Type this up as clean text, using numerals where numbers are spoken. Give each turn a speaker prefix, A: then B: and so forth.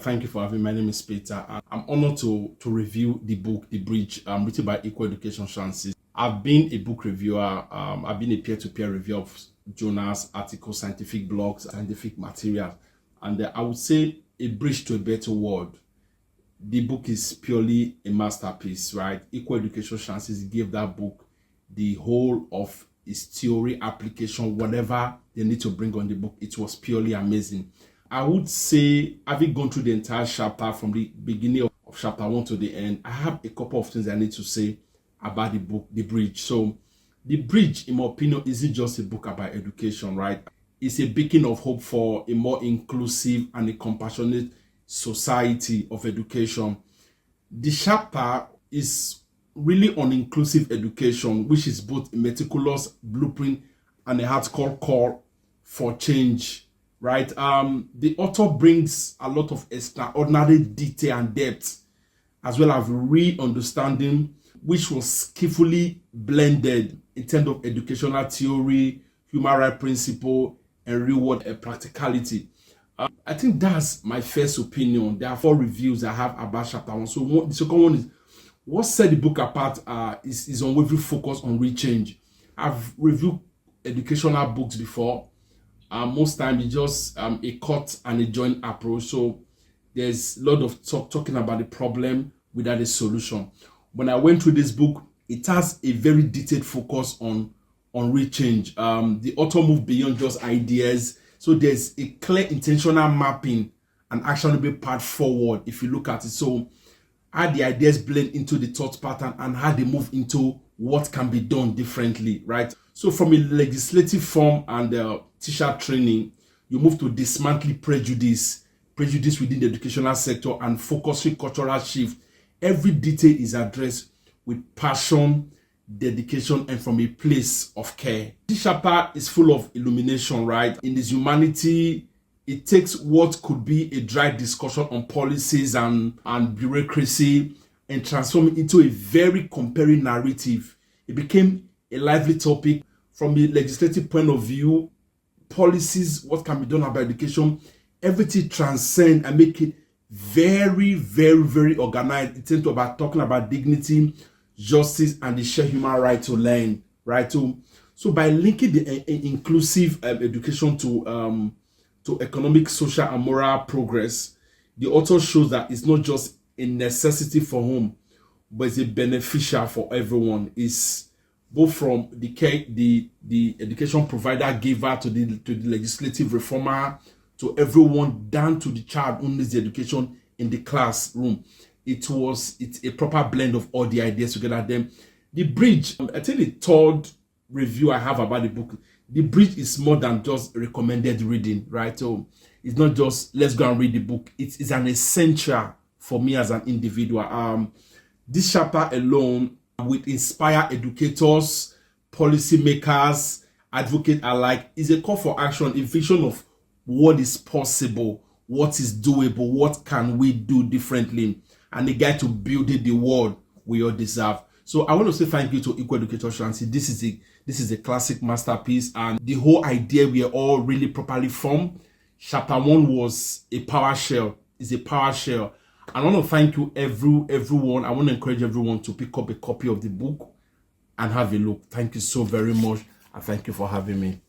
A: Thank you for having me. My name is Peter. And I'm honored to review the book, The Bridge, written by Equal Education Chances. I've been a book reviewer. I've been a peer-to-peer reviewer of journals, articles, scientific blogs, scientific materials. And I would say A Bridge to a Better World. The book is purely a masterpiece, right? Equal Education Chances gave that book the whole of its theory, application, whatever they need to bring on the book. It was purely amazing. I would say, having gone through the entire chapter from the beginning of chapter 1 to the end, I have a couple of things I need to say about the book, The Bridge. So, The Bridge, in my opinion, isn't just a book about education, right? It's a beacon of hope for a more inclusive and a compassionate society of education. The chapter is really on inclusive education, which is both a meticulous blueprint and a hardcore call for change, right? The author brings a lot of extraordinary detail and depth, as well as real understanding, which was skillfully blended in terms of educational theory, human rights principle, and real world practicality. I think that's my first opinion. There are 4 reviews I have about chapter 1. So the second one is, what set the book apart is unwavering focus on real change. I've reviewed educational books before. Most times it's just a cut and a joint approach. So there's a lot of talking about the problem without a solution. When I went through this book, it has a very detailed focus on real change. The author moved beyond just ideas. So there's a clear intentional mapping and actionable path forward if you look at it. So how the ideas blend into the thought pattern and how they move into what can be done differently, right? So from a legislative form and teacher training, you move to dismantling prejudice within the educational sector and focusing cultural shift. Every detail is addressed with passion, dedication, and from a place of care. This chapter is full of illumination, right? In this humanity, it takes what could be a dry discussion on policies and bureaucracy and transform it into a very compelling narrative. It became a lively topic from a legislative point of view. Policies, what can be done about education, everything transcend and make it very, very, very organized in terms of talking about dignity, justice, and the shared human right to learn, right? So by linking the inclusive education to economic, social, and moral progress, the author shows that it's not just a necessity for whom, but it's a beneficial for everyone. It's both from the education provider giver to the legislative reformer to everyone, down to the child who needs the education in the classroom. It's a proper blend of all the ideas together. Then The Bridge, I think the third review I have about the book, The Bridge is more than just recommended reading, right? So it's not just let's go and read the book. It's an essential for me as an individual. This chapter alone will inspire educators, policymakers, advocates alike. Is a call for action, a vision of what is possible, what is doable, what can we do differently, and a guide to building the world we all deserve. So I want to say thank you to Equal Education Chances. This is a classic masterpiece, and the whole idea we are all really properly formed. Chapter 1 was a power shell. It's a power shell. I want to thank you, everyone. I want to encourage everyone to pick up a copy of the book and have a look. Thank you so very much, and thank you for having me.